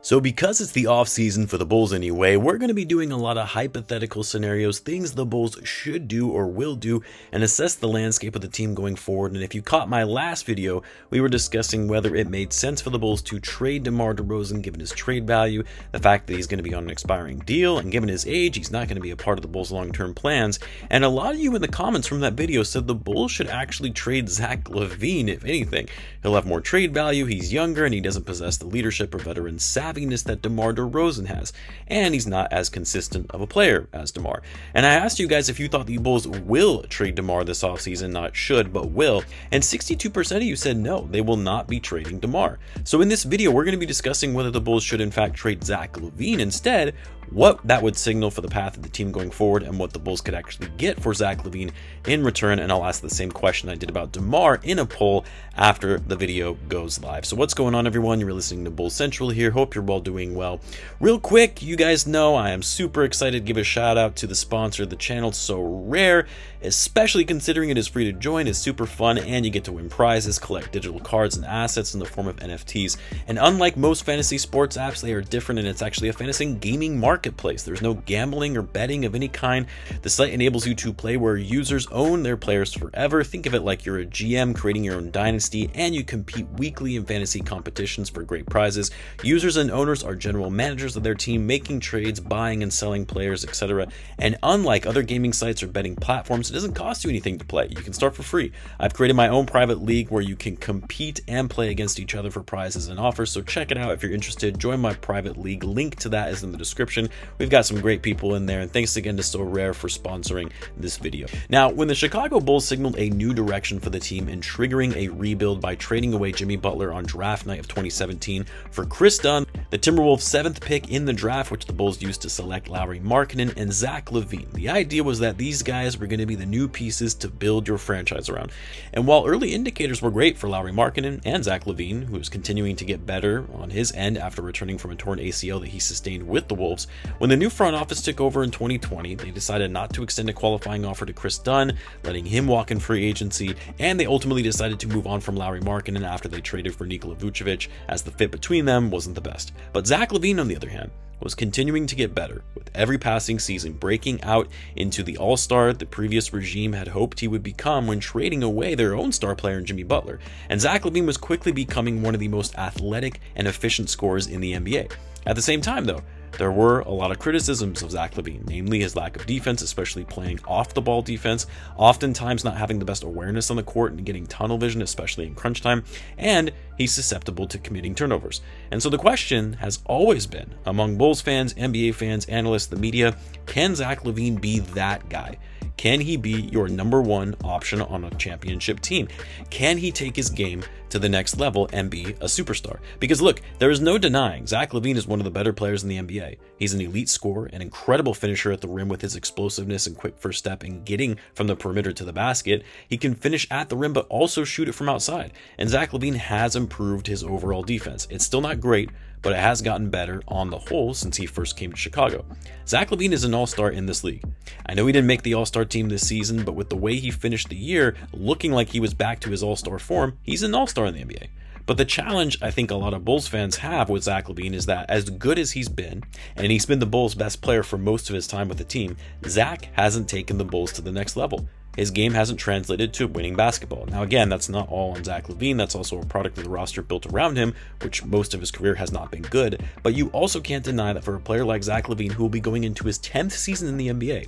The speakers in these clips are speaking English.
So because it's the off season for the Bulls anyway, we're going to be doing a lot of hypothetical scenarios, things the Bulls should do or will do, and assess the landscape of the team going forward. And if you caught my last video, we were discussing whether it made sense for the Bulls to trade DeMar DeRozan given his trade value, the fact that he's going to be on an expiring deal, and given his age, he's not going to be a part of the Bulls' long-term plans. And a lot of you in the comments from that video said the Bulls should actually trade Zach Lavine, if anything. He'll have more trade value, he's younger, and he doesn't possess the leadership or veteran savviness that DeMar DeRozan has, and he's not as consistent of a player as DeMar. And I asked you guys if you thought the Bulls will trade DeMar this offseason, not should, but will, and 62% of you said no, they will not be trading DeMar. So in this video, we're going to be discussing whether the Bulls should in fact trade Zach Lavine instead, what that would signal for the path of the team going forward, and what the Bulls could actually get for Zach Lavine in return. And I'll ask the same question I did about DeMar in a poll after the video goes live. So what's going on, everyone? You're listening to Bulls Central here. Hope you're all doing well. Real quick, you guys know I am super excited to give a shout out to the sponsor of the channel, So Rare, especially considering it is free to join, is super fun, and you get to win prizes, collect digital cards and assets in the form of NFTs. And unlike most fantasy sports apps, they are different, and it's actually a fantasy gaming marketplace. There's no gambling or betting of any kind. The site enables you to play where users own their players forever. Think of it like you're a GM creating your own dynasty, and you compete weekly in fantasy competitions for great prizes. Users and owners are general managers of their team, making trades, buying and selling players, etc. And unlike other gaming sites or betting platforms, it doesn't cost you anything to play. You can start for free. I've created my own private league where you can compete and play against each other for prizes and offers, so check it out if you're interested. Join my private league. Link to that is in the description. We've got some great people in there, and thanks again to So Rare for sponsoring this video. Now, when the Chicago Bulls signaled a new direction for the team in triggering a rebuild by trading away Jimmy Butler on draft night of 2017 for Chris Dunn, the Timberwolves' 7th pick in the draft, which the Bulls used to select Lauri Markkanen and Zach Lavine. The idea was that these guys were going to be the new pieces to build your franchise around. And while early indicators were great for Lauri Markkanen and Zach Lavine, who is continuing to get better on his end after returning from a torn ACL that he sustained with the Wolves, when the new front office took over in 2020, they decided not to extend a qualifying offer to Chris Dunn, letting him walk in free agency, and they ultimately decided to move on from Lauri Markkanen after they traded for Nikola Vucevic, as the fit between them wasn't the best. But Zach Lavine, on the other hand, was continuing to get better, with every passing season breaking out into the all-star the previous regime had hoped he would become when trading away their own star player in Jimmy Butler. And Zach Lavine was quickly becoming one of the most athletic and efficient scorers in the NBA. At the same time, though, there were a lot of criticisms of Zach Lavine, namely his lack of defense, especially playing off the ball defense, oftentimes not having the best awareness on the court and getting tunnel vision, especially in crunch time, and he's susceptible to committing turnovers. And so the question has always been, among Bulls fans, NBA fans, analysts, the media, can Zach Lavine be that guy? Can he be your #1 option on a championship team? Can he take his game to the next level and be a superstar? Because look, there is no denying Zach Lavine is one of the better players in the NBA. He's an elite scorer, an incredible finisher at the rim with his explosiveness and quick first step in getting from the perimeter to the basket. He can finish at the rim but also shoot it from outside. And Zach Lavine has improved his overall defense. It's still not great, but it has gotten better on the whole since he first came to Chicago. Zach Lavine is an all-star in this league. I know he didn't make the all-star team this season, but with the way he finished the year, looking like he was back to his all-star form, he's an all-star in the NBA. But the challenge I think a lot of Bulls fans have with Zach Lavine is that as good as he's been, and he's been the Bulls' best player for most of his time with the team, Zach hasn't taken the Bulls to the next level. His game hasn't translated to winning basketball. Now again, that's not all on Zach Lavine, that's also a product of the roster built around him, which most of his career has not been good, but you also can't deny that for a player like Zach Lavine, who will be going into his 10th season in the NBA,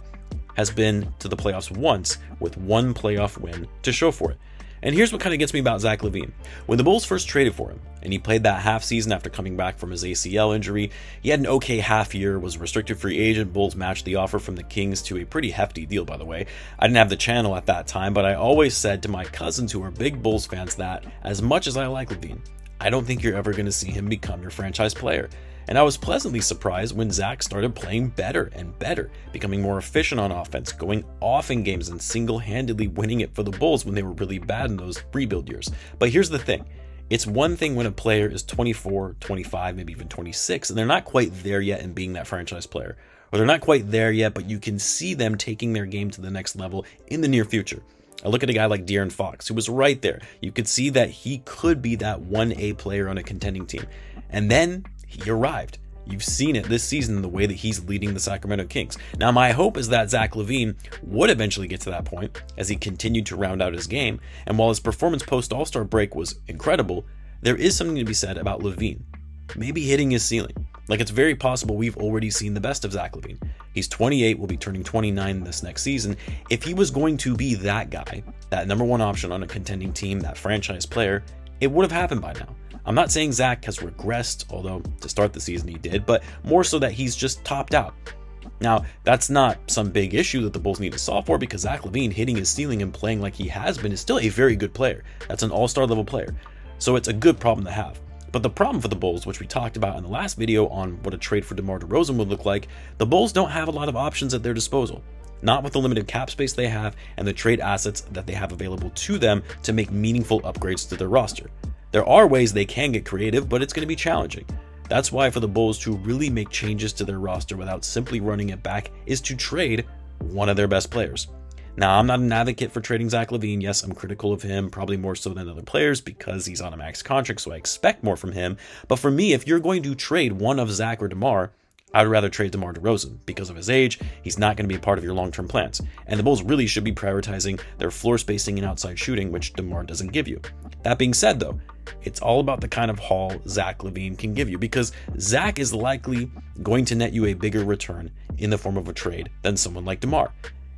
has been to the playoffs once with one playoff win to show for it. And here's what kind of gets me about Zach Lavine. When the Bulls first traded for him, and he played that half season after coming back from his ACL injury, he had an okay half year, was a restricted free agent. Bulls matched the offer from the Kings to a pretty hefty deal, by the way. I didn't have the channel at that time, but I always said to my cousins who are big Bulls fans that, as much as I like Lavine, I don't think you're ever going to see him become your franchise player. And I was pleasantly surprised when Zach started playing better and better, becoming more efficient on offense, going off in games and single-handedly winning it for the Bulls when they were really bad in those rebuild years. But here's the thing. It's one thing when a player is 24, 25, maybe even 26, and they're not quite there yet in being that franchise player. Or they're not quite there yet, but you can see them taking their game to the next level in the near future. I look at a guy like De'Aaron Fox, who was right there. You could see that he could be that 1A player on a contending team. And then he arrived. You've seen it this season in the way that he's leading the Sacramento Kings. Now, my hope is that Zach Lavine would eventually get to that point as he continued to round out his game. And while his performance post-All-Star break was incredible, there is something to be said about Lavine maybe hitting his ceiling. Like, it's very possible we've already seen the best of Zach Lavine. He's 28, will be turning 29 this next season. If he was going to be that guy, that number one option on a contending team, that franchise player, it would have happened by now. I'm not saying Zach has regressed, although to start the season he did, but more so that he's just topped out. Now, that's not some big issue that the Bulls need to solve for, because Zach Lavine hitting his ceiling and playing like he has been is still a very good player. That's an all-star level player. So it's a good problem to have. But the problem for the Bulls, which we talked about in the last video on what a trade for DeMar DeRozan would look like, the Bulls don't have a lot of options at their disposal. Not with the limited cap space they have and the trade assets that they have available to them to make meaningful upgrades to their roster. There are ways they can get creative, but it's going to be challenging. That's why for the Bulls to really make changes to their roster without simply running it back is to trade one of their best players. Now, I'm not an advocate for trading Zach Lavine. Yes, I'm critical of him, probably more so than other players because he's on a max contract, so I expect more from him. But for me, if you're going to trade one of Zach or DeMar, I'd rather trade DeMar DeRozan. Because of his age, he's not going to be a part of your long-term plans. And the Bulls really should be prioritizing their floor spacing and outside shooting, which DeMar doesn't give you. That being said, though, it's all about the kind of haul Zach Lavine can give you, because Zach is likely going to net you a bigger return in the form of a trade than someone like DeMar.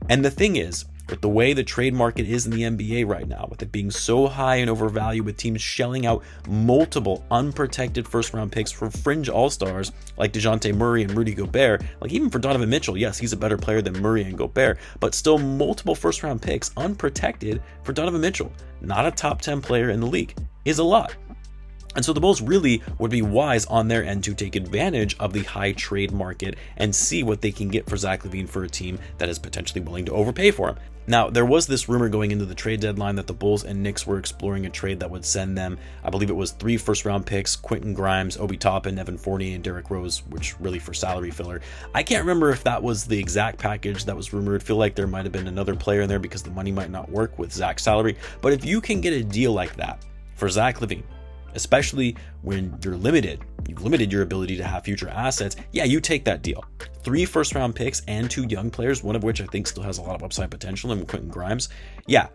And the thing is, with the way the trade market is in the NBA right now, with it being so high and overvalued, with teams shelling out multiple unprotected first-round picks for fringe all-stars like DeJounte Murray and Rudy Gobert, like even for Donovan Mitchell, yes, he's a better player than Murray and Gobert, but still multiple first-round picks unprotected for Donovan Mitchell, not a top 10 player in the league, is a lot. And so the Bulls really would be wise on their end to take advantage of the high trade market and see what they can get for Zach Lavine for a team that is potentially willing to overpay for him. Now, there was this rumor going into the trade deadline that the Bulls and Knicks were exploring a trade that would send them, I believe it was 3 first-round picks, Quentin Grimes, Obi Toppin, Evan Fournier, and Derrick Rose, which really for salary filler. I can't remember if that was the exact package that was rumored. I feel like there might have been another player in there because the money might not work with Zach's salary. But if you can get a deal like that for Zach Lavine, especially when you've limited your ability to have future assets, yeah, you take that deal. 3 first-round picks and 2 young players, one of which I think still has a lot of upside potential in Quentin Grimes. Yeah,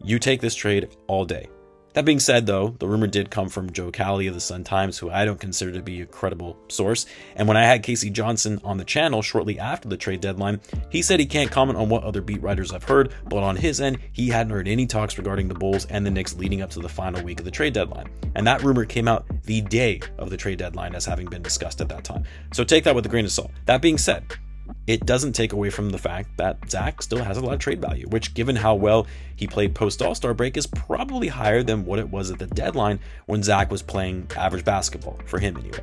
you take this trade all day. That being said, though, the rumor did come from Joe Cowley of the Sun-Times, who I don't consider to be a credible source. And when I had Casey Johnson on the channel shortly after the trade deadline, he said he can't comment on what other beat writers have heard, but on his end, he hadn't heard any talks regarding the Bulls and the Knicks leading up to the final week of the trade deadline. And that rumor came out the day of the trade deadline as having been discussed at that time. So take that with a grain of salt. That being said, it doesn't take away from the fact that Zach still has a lot of trade value, which, given how well he played post-All-Star break, is probably higher than what it was at the deadline when Zach was playing average basketball, for him anyway.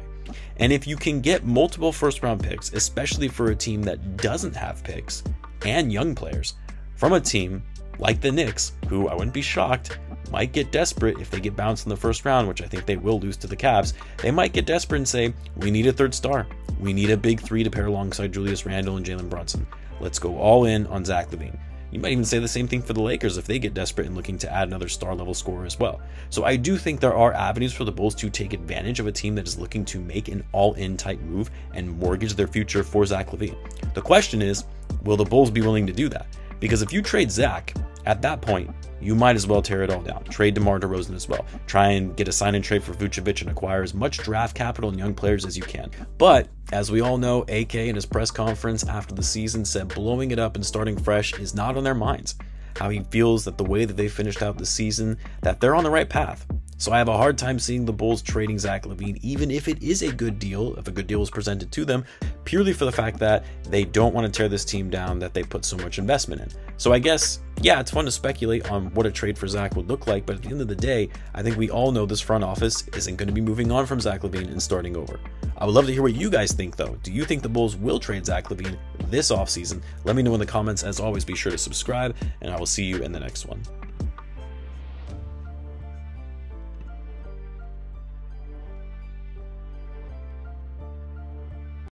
And if you can get multiple first-round picks, especially for a team that doesn't have picks and young players, from a team like the Knicks, who I wouldn't be shocked might get desperate if they get bounced in the first round, which I think they will lose to the Cavs. They might get desperate and say, we need a third star. We need a big 3 to pair alongside Julius Randle and Jalen Brunson. Let's go all in on Zach Lavine. You might even say the same thing for the Lakers if they get desperate and looking to add another star-level scorer as well. So I do think there are avenues for the Bulls to take advantage of a team that is looking to make an all-in type move and mortgage their future for Zach Lavine. The question is, will the Bulls be willing to do that? Because if you trade Zach, at that point, you might as well tear it all down. Trade DeMar DeRozan as well. Try and get a sign and trade for Vucevic and acquire as much draft capital and young players as you can. But as we all know, AK in his press conference after the season said blowing it up and starting fresh is not on their minds. How he feels that the way that they finished out the season, that they're on the right path. So I have a hard time seeing the Bulls trading Zach Lavine, even if it is a good deal, if a good deal is presented to them, purely for the fact that they don't want to tear this team down that they put so much investment in. So I guess, yeah, it's fun to speculate on what a trade for Zach would look like, but at the end of the day, I think we all know this front office isn't going to be moving on from Zach Lavine and starting over. I would love to hear what you guys think, though. Do you think the Bulls will trade Zach Lavine this offseason? Let me know in the comments. As always, be sure to subscribe, and I will see you in the next one.